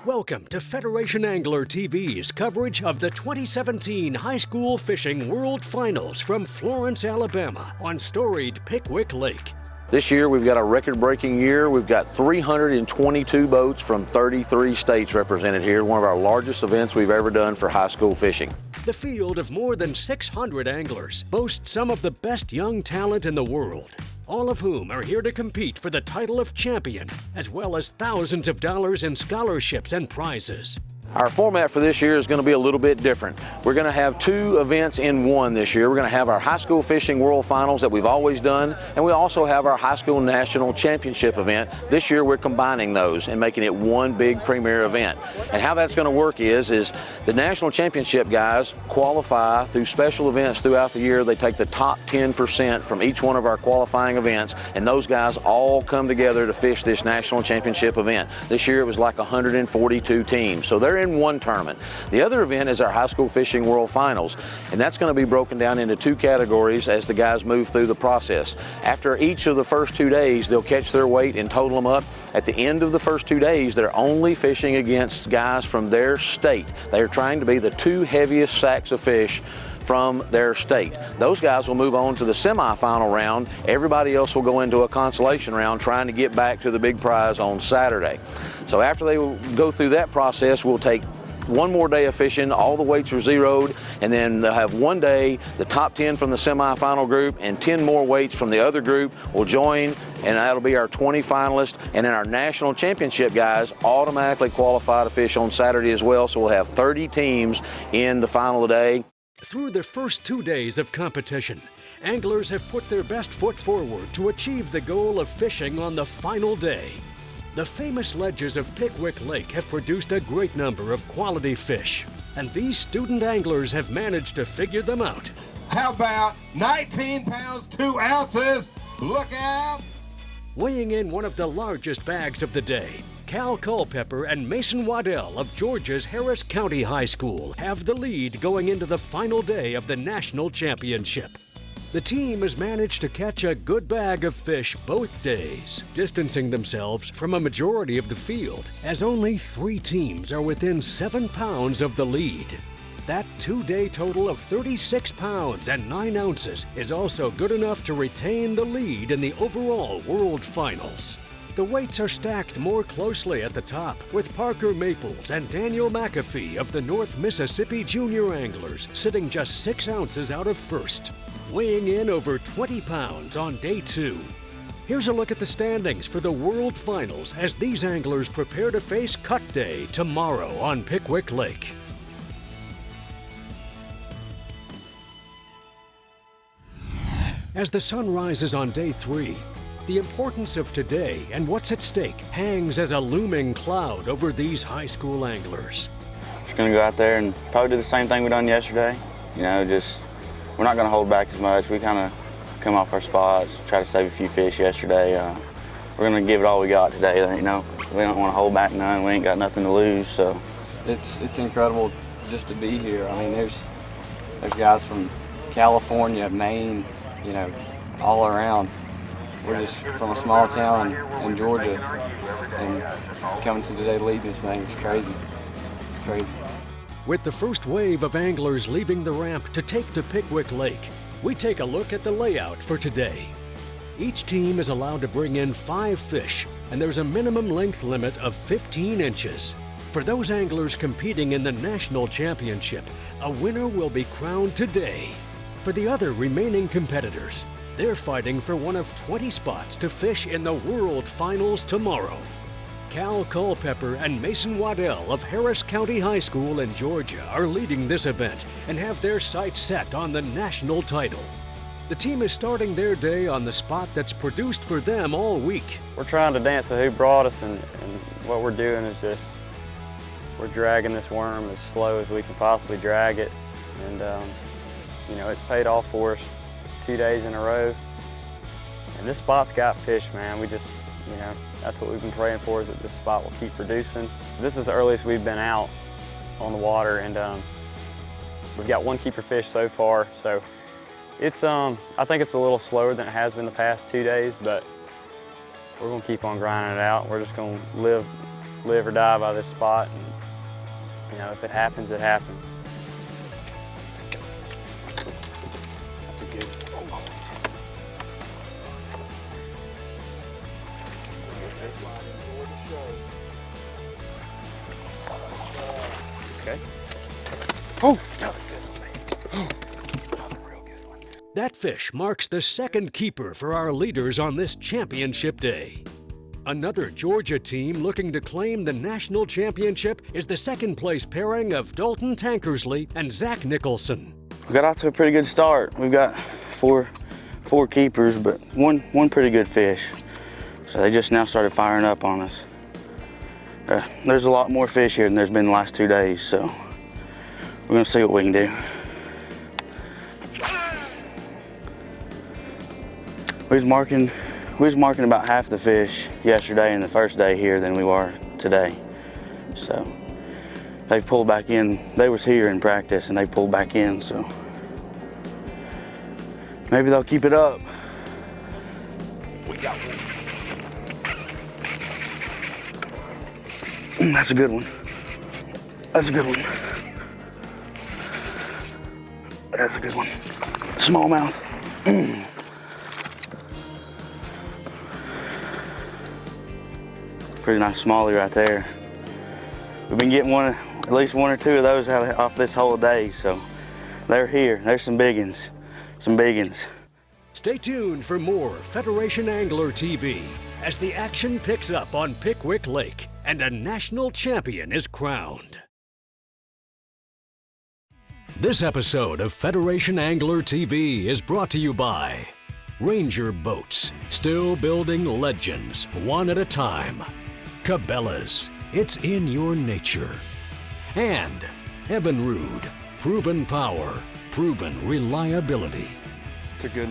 Welcome to Federation Angler TV's coverage of the 2017 High School Fishing World Finals from Florence, Alabama on storied Pickwick Lake. This year we've got a record-breaking year. We've got 322 boats from 33 states represented here, one of our largest events we've ever done for high school fishing. The field of more than 600 anglers boasts some of the best young talent in the world, all of whom are here to compete for the title of champion, as well as thousands of dollars in scholarships and prizes. Our format for this year is going to be a little bit different. We're going to have two events in one this year. We're going to have our High School Fishing World Finals that we've always done, and we also have our High School National Championship event. This year we're combining those and making it one big premier event. And how that's going to work is the National Championship guys qualify through special events throughout the year. They take the top 10% from each one of our qualifying events, and those guys all come together to fish this National Championship event. This year it was like 142 teams, so they're in one tournament. The other event is our High School Fishing World Finals, and that's going to be broken down into two categories as the guys move through the process. After each of the first 2 days, they'll catch their weight and total them up. At the end of the first 2 days, they're only fishing against guys from their state. They're trying to be the two heaviest sacks of fish from their state. Those guys will move on to the semifinal round. Everybody else will go into a consolation round trying to get back to the big prize on Saturday. So after they go through that process, we'll take one more day of fishing, all the weights are zeroed, and then they'll have one day, the top 10 from the semifinal group and 10 more weights from the other group will join, and that'll be our 20 finalists. And then our national championship guys automatically qualify to fish on Saturday as well, so we'll have 30 teams in the final day. Through the first 2 days of competition, anglers have put their best foot forward to achieve the goal of fishing on the final day. The famous ledges of Pickwick Lake have produced a great number of quality fish, and these student anglers have managed to figure them out. How about 19 pounds, 2 ounces? Look out! Weighing in one of the largest bags of the day, Cal Culpepper and Mason Waddell of Georgia's Harris County High School have the lead going into the final day of the national championship. The team has managed to catch a good bag of fish both days, distancing themselves from a majority of the field, as only 3 teams are within 7 pounds of the lead. That 2-day total of 36 pounds and 9 ounces is also good enough to retain the lead in the overall World Finals. The weights are stacked more closely at the top, with Parker Maples and Daniel McAfee of the North Mississippi Junior Anglers sitting just 6 ounces out of first, weighing in over 20 pounds on day 2. Here's a look at the standings for the World Finals as these anglers prepare to face Cut Day tomorrow on Pickwick Lake. As the sun rises on day 3, the importance of today and what's at stake hangs as a looming cloud over these high school anglers. Just gonna go out there and probably do the same thing we done yesterday. You know, we're not gonna hold back as much. We kind of come off our spots, try to save a few fish yesterday. We're gonna give it all we got today. You know, we don't want to hold back none. We ain't got nothing to lose. So it's incredible just to be here. I mean, there's guys from California, Maine, you know, all around. We're just from a small town in Georgia, and coming to today lead this thing, it's crazy. It's crazy. With the first wave of anglers leaving the ramp to take to Pickwick Lake, we take a look at the layout for today. Each team is allowed to bring in 5 fish, and there's a minimum length limit of 15 inches. For those anglers competing in the national championship, a winner will be crowned today. For the other remaining competitors, they're fighting for one of 20 spots to fish in the World Finals tomorrow. Cal Culpepper and Mason Waddell of Harris County High School in Georgia are leading this event and have their sights set on the national title. The team is starting their day on the spot that's produced for them all week. We're trying to dance with who brought us, and what we're doing is we're dragging this worm as slow as we can possibly drag it. And you know, it's paid off for us 2 days in a row. And this spot's got fish, man. You know, that's what we've been praying for, is that this spot will keep producing. This is the earliest we've been out on the water, and we've got 1 keeper fish so far. So it's, I think it's a little slower than it has been the past 2 days, but we're gonna keep on grinding it out. We're just gonna live live or die by this spot. And, you know, if it happens, it happens. That's a good. Okay. Oh, another good one, man. Oh, another real good one. That fish marks the second keeper for our leaders on this championship day. Another Georgia team looking to claim the national championship is the second-place pairing of Dalton Tankersley and Zach Nicholson. We got off to a pretty good start. We've got four keepers, but one pretty good fish. So they just now started firing up on us. There's a lot more fish here than there's been the last 2 days, so we're gonna see what we can do. We was marking about half the fish yesterday and the first day here than we were today. So they've pulled back in. They was here in practice and they pulled back in, so maybe they'll keep it up. We got one. That's a good one. That's a good one. That's a good one. Smallmouth. Pretty nice smallie right there. We've been getting at least one or two of those off this whole day, so they're here. There's some big ones. Some big ones. Stay tuned for more Federation Angler TV as the action picks up on Pickwick Lake and a national champion is crowned. This episode of Federation Angler TV is brought to you by Ranger Boats, still building legends one at a time. Cabela's, it's in your nature. And Evinrude, proven power, proven reliability. It's a good.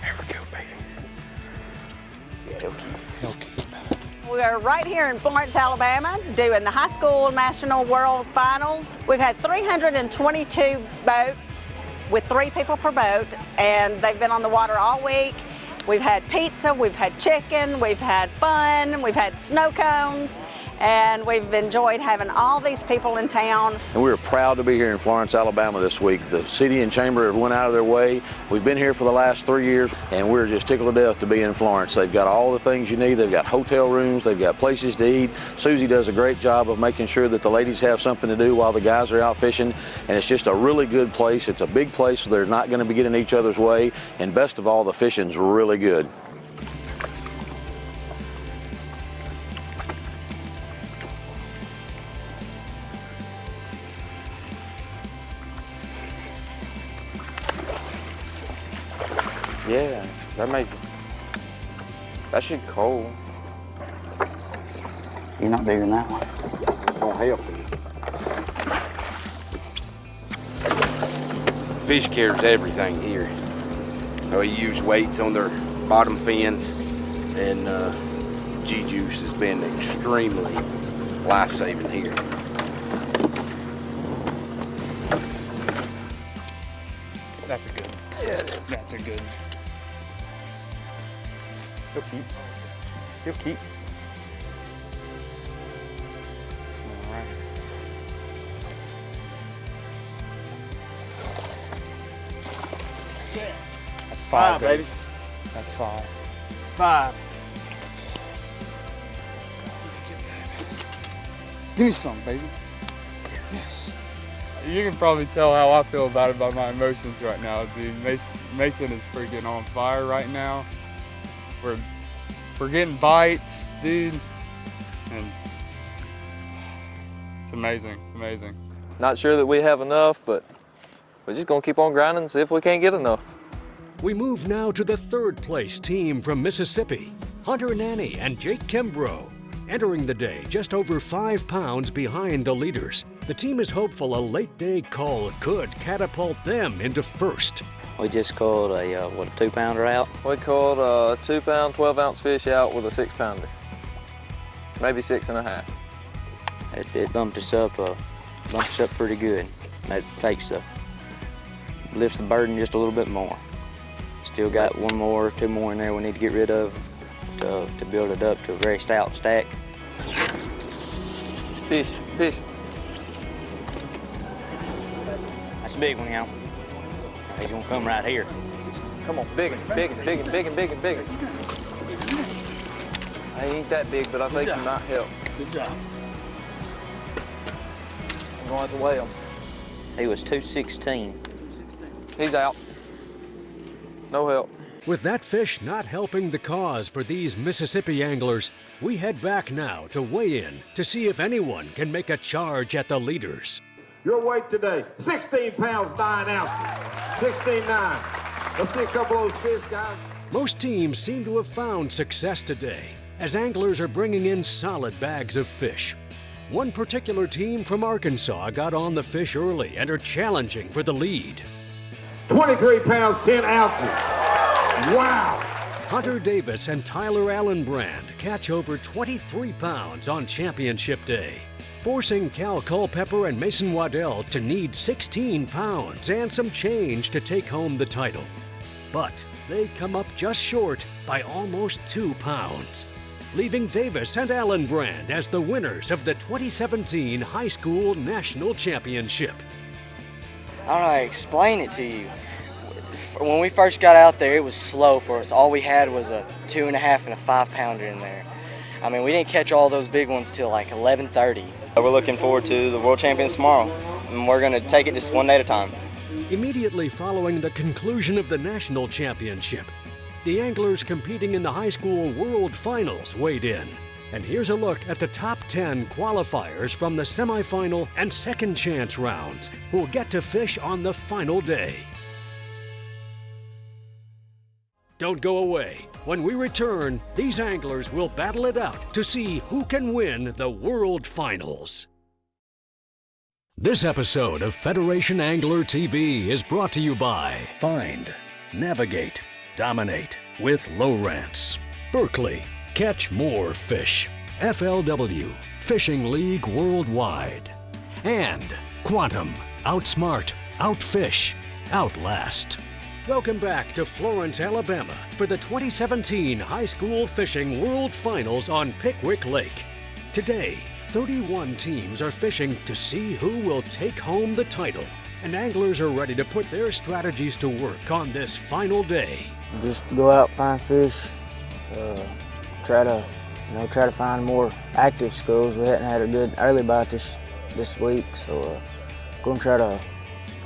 There we go, baby. Yeah, he'll keep. He'll keep. We are right here in Florence, Alabama, doing the High School National World Finals. We've had 322 boats with 3 people per boat, and they've been on the water all week. We've had pizza, we've had chicken, we've had fun, we've had snow cones, and we've enjoyed having all these people in town. And we're proud to be here in Florence, Alabama this week. The city and chamber have went out of their way. We've been here for the last 3 years, and we're just tickled to death to be in Florence. They've got all the things you need. They've got hotel rooms, they've got places to eat. Susie does a great job of making sure that the ladies have something to do while the guys are out fishing, and it's just a really good place. It's a big place, so they're not going to be getting in each other's way, and best of all, the fishing's really good. Yeah, that should cold. You're not bigger than that one. Don't help you. Fish carries everything here. We use weights on their bottom fins, and G-Juice has been extremely life-saving here. That's a good one. Yeah, it is. That's a good one. He'll keep. He'll keep. All right. That's 5, baby. That's 5. 5. Give me some, baby. Yes. You can probably tell how I feel about it by my emotions right now, dude. Mason is freaking on fire right now. We're getting bites, dude, and it's amazing. It's amazing. Not sure that we have enough, but we're just gonna keep on grinding and see if we can't get enough. We move now to the third-place team from Mississippi, Hunter Nanny and Jake Kimbrough. Entering the day just over 5 pounds behind the leaders, the team is hopeful a late-day call could catapult them into first. We just caught a 2-pounder out. We caught a 2-pound, 12-ounce fish out with a 6-pounder, maybe 6.5. It bumped us up pretty good. That lifts the burden just a little bit more. Still got one more, two more in there we need to get rid of to build it up to a very stout stack. Fish, fish. That's a big one, y'all. He's gonna come right here. Come on, big one, big one, big one, big one, big one, big one. He ain't that big, but I think he might help. Good job. I'm gonna have to weigh him. He was 216. He's out. No help. With that fish not helping the cause for these Mississippi anglers, we head back now to weigh in to see if anyone can make a charge at the leaders. Your weight today, 16 pounds, 9 ounces. 16.9. Let's see a couple of those fish, guys. Most teams seem to have found success today, as anglers are bringing in solid bags of fish. One particular team from Arkansas got on the fish early and are challenging for the lead. 23 pounds, 10 ounces. Wow. Hunter Davis and Tyler Allenbrand catch over 23 pounds on championship day, forcing Cal Culpepper and Mason Waddell to need 16 pounds and some change to take home the title. But they come up just short by almost 2 pounds, leaving Davis and Allenbrand as the winners of the 2017 High School National Championship. I don't know how to explain it to you. When we first got out there, it was slow for us. All we had was a 2.5 and a 5 pounder in there. I mean, we didn't catch all those big ones till like 11:30. We're looking forward to the World Champions tomorrow, and we're going to take it just one day at a time. Immediately following the conclusion of the national championship, the anglers competing in the high school world finals weighed in. And here's a look at the top 10 qualifiers from the semifinal and second chance rounds who will get to fish on the final day. Don't go away. When we return, these anglers will battle it out to see who can win the World Finals. This episode of Federation Angler TV is brought to you by Find, Navigate, Dominate with Lowrance, Berkeley, Catch More Fish, FLW, Fishing League Worldwide, and Quantum, Outsmart, Outfish, Outlast. Welcome back to Florence, Alabama for the 2017 High School Fishing World Finals on Pickwick Lake. Today, 31 teams are fishing to see who will take home the title, and anglers are ready to put their strategies to work on this final day. Just go out, find fish, try to find more active schools. We hadn't had a good early bite this week, so going to try to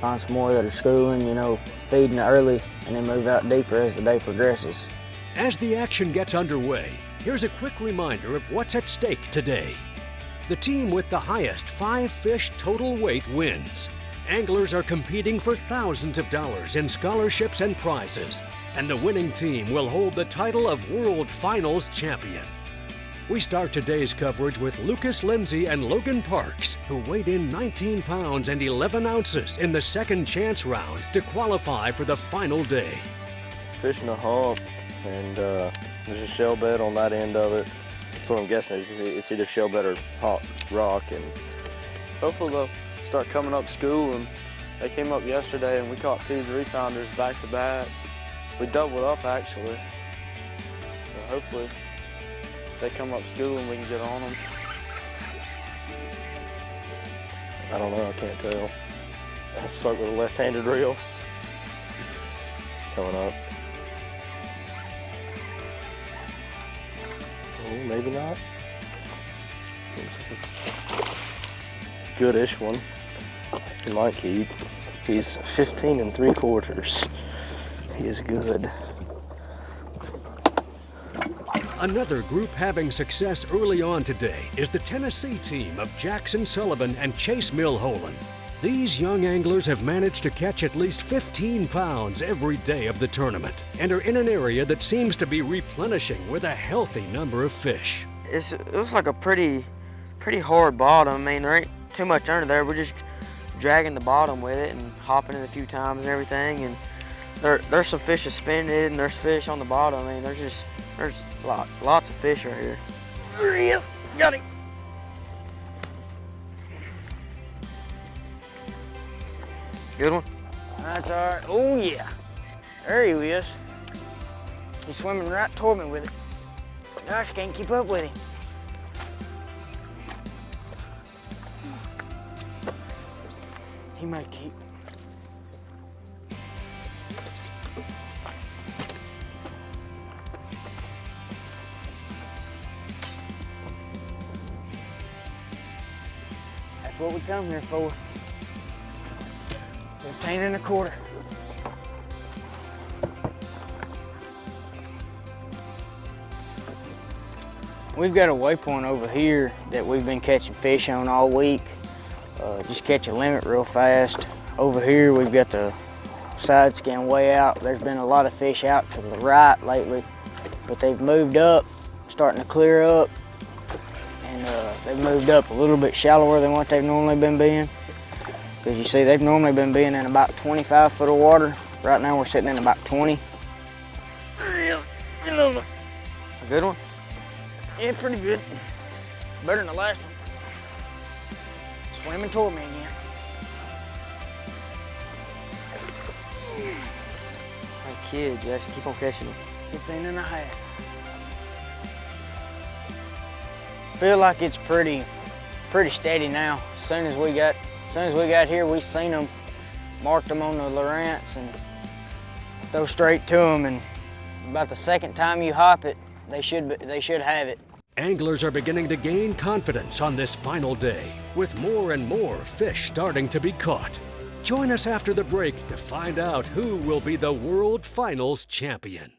find some more that are schooling, feeding early, and then move out deeper as the day progresses. As the action gets underway, here's a quick reminder of what's at stake today. The team with the highest 5 fish total weight wins. Anglers are competing for thousands of dollars in scholarships and prizes, and the winning team will hold the title of World Finals champion. We start today's coverage with Lucas Lindsay and Logan Parks, who weighed in 19 pounds and 11 ounces in the second chance round to qualify for the final day. Fishing a hump, and there's a shell bed on that end of it. That's what I'm guessing. It's either shell bed or hot rock, and hopefully they'll start coming up school. And they came up yesterday, and we caught 2 3-pounders back to back. We doubled up actually. So hopefully they come up school and we can get on them. I don't know, I can't tell. I suck with a left-handed reel. It's coming up. Oh, maybe not. Goodish one. He might keep. He's 15 3/4. He is good. Another group having success early on today is the Tennessee team of Jackson Sullivan and Chase Milholland. These young anglers have managed to catch at least 15 pounds every day of the tournament and are in an area that seems to be replenishing with a healthy number of fish. It looks like a pretty hard bottom. I mean, there ain't too much under there. We're just dragging the bottom with it and hopping it a few times and everything. And there's some fish suspended and there's fish on the bottom. I mean, there's lots of fish right here. There he is. Got him. Good one. That's all right. Oh, yeah. There he is. He's swimming right toward me with it. Gosh, I can't keep up with him. He might keep. That's what we come here for. 15 1/4. We've got a waypoint over here that we've been catching fish on all week. Just catch a limit real fast. Over here we've got the side scan way out. There's been a lot of fish out to the right lately, but they've moved up, starting to clear up, and they've moved up a little bit shallower than what they've normally been being. Because you see, they've normally been being in about 25 foot of water. Right now we're sitting in about 20. A good one? Yeah, pretty good. Better than the last one. Swimming toward me again. Hey kid, Jackson, keep on catching them. 15 1/2. Feel like it's pretty steady now. As soon as we got here, we seen them, marked them on the Lowrance, and go straight to them. And about the second time you hop it, they should have it. Anglers are beginning to gain confidence on this final day, with more and more fish starting to be caught. Join us after the break to find out who will be the World Finals champion.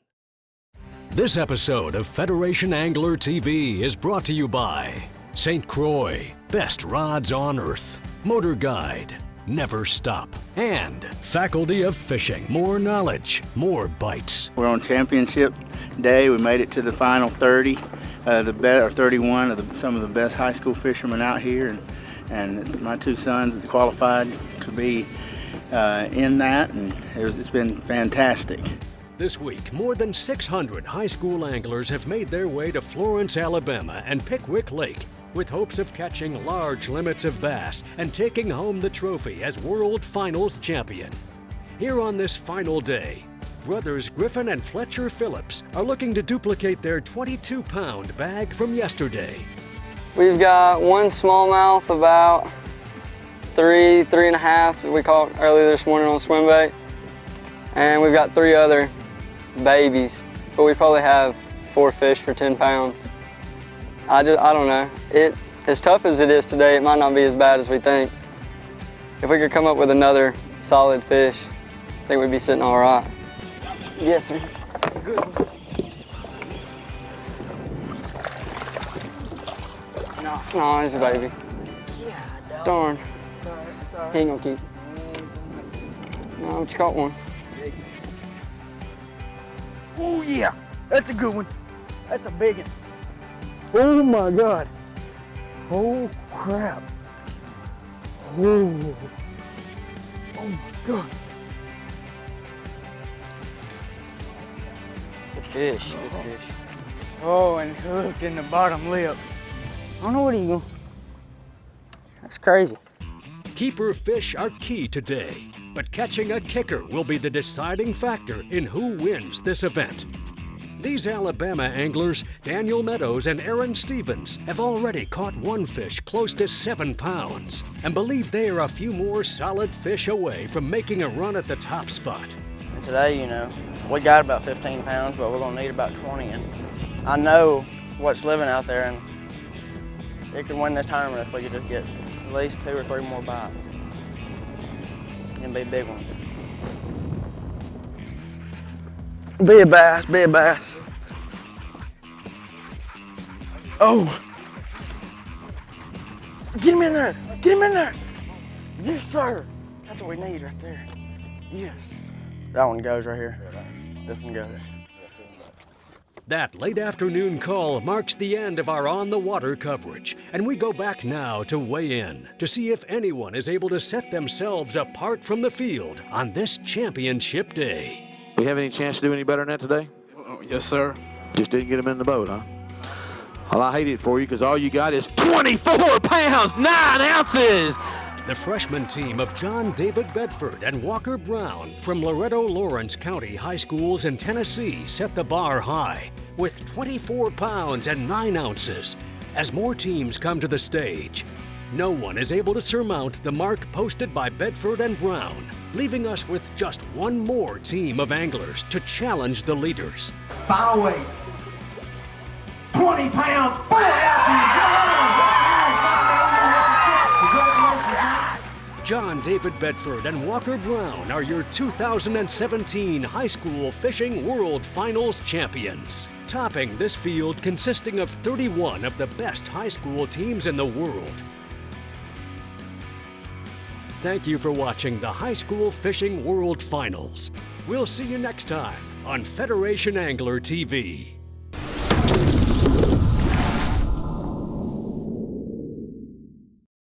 This episode of Federation Angler TV is brought to you by St. Croix, best rods on earth, Motor Guide, never stop, and Faculty of Fishing, more knowledge, more bites. We're on championship day. We made it to the final 30, or 31 of some of the best high school fishermen out here, and my two sons qualified to be in that, and it's been fantastic. This week, more than 600 high school anglers have made their way to Florence, Alabama and Pickwick Lake with hopes of catching large limits of bass and taking home the trophy as World Finals champion. Here on this final day, brothers Griffin and Fletcher Phillips are looking to duplicate their 22-pound bag from yesterday. We've got one smallmouth, about 3.5 that we caught earlier this morning on swim bait. And we've got 3 other babies, but we probably have 4 fish for 10 pounds. I don't know. As tough as it is today, it might not be as bad as we think. If we could come up with another solid fish, I think we'd be sitting all right. Yes, sir. Good. No, he's a baby. Yeah, darn. Sorry. He ain't gonna keep. No, but you caught one. Oh yeah, that's a good one. That's a big one. Oh my God. Oh crap. Oh. Oh my God. Good fish, good fish. Oh, and hooked in the bottom lip. I don't know what he's going. That's crazy. Keeper fish are key today, but catching a kicker will be the deciding factor in who wins this event. These Alabama anglers, Daniel Meadows and Aaron Stevens, have already caught one fish close to 7 pounds and believe they are a few more solid fish away from making a run at the top spot. And today, you know, we got about 15 pounds, but we're gonna need about 20. And I know what's living out there, and it could win this tournament if we could just get at least 2 or 3 more bites. And be a big one. Be a bass, be a bass. Oh. Get him in there, get him in there. Yes, sir. That's what we need right there. Yes. That one goes right here. This one goes. That late afternoon call marks the end of our on-the-water coverage, and we go back now to weigh in to see if anyone is able to set themselves apart from the field on this championship day. We have any chance to do any better than that today? Yes, sir. Just didn't get him in the boat, huh? Well, I hate it for you because all you got is 24 pounds, 9 ounces. The freshman team of John David Bedford and Walker Brown from Loretto Lawrence County High Schools in Tennessee set the bar high with 24 pounds and 9 ounces. As more teams come to the stage, no one is able to surmount the mark posted by Bedford and Brown, leaving us with just one more team of anglers to challenge the leaders. Final weight, 20 pounds, 4 ounces. John David Bedford and Walker Brown are your 2017 High School Fishing World Finals champions, topping this field consisting of 31 of the best high school teams in the world. Thank you for watching the High School Fishing World Finals. We'll see you next time on Federation Angler TV.